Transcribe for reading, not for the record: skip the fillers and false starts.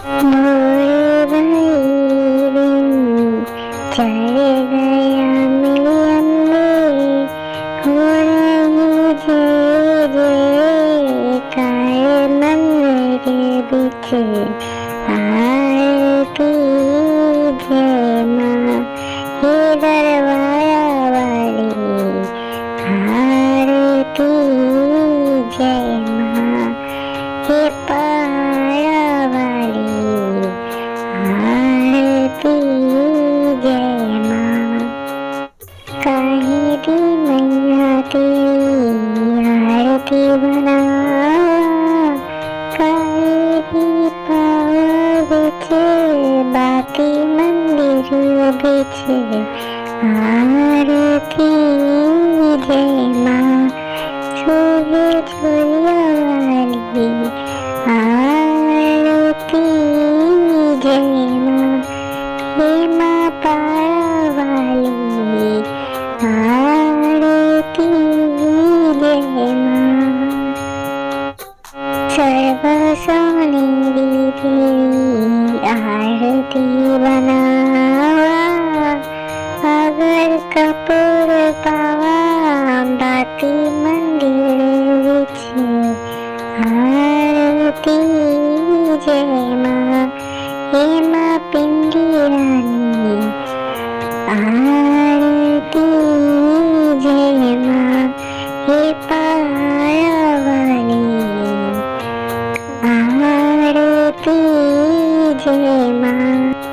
मोर भैरन चढ़ गया मिलन में, हो रही जय जयकार मंदिर बिच आरती जय माँ। हे दरबारा वाली आरती जय माँ। हे पहाड़ा वाली आरती जय माँ। काहे दी मैया तेरी आरती बनावा, काहे दी पावा बिच बाती मंदिर बिच आरती जय माँ। शोभे झुलिया वाली आरती जय माँ। हे माँ पारा वाली आरती जय माँ। सर्व सोनेरी तेरी आरती बनावा, अगर कपूर पावा बाती मंदिर बिच आरती जय माँ। हे माँ पिंडी रानी आरती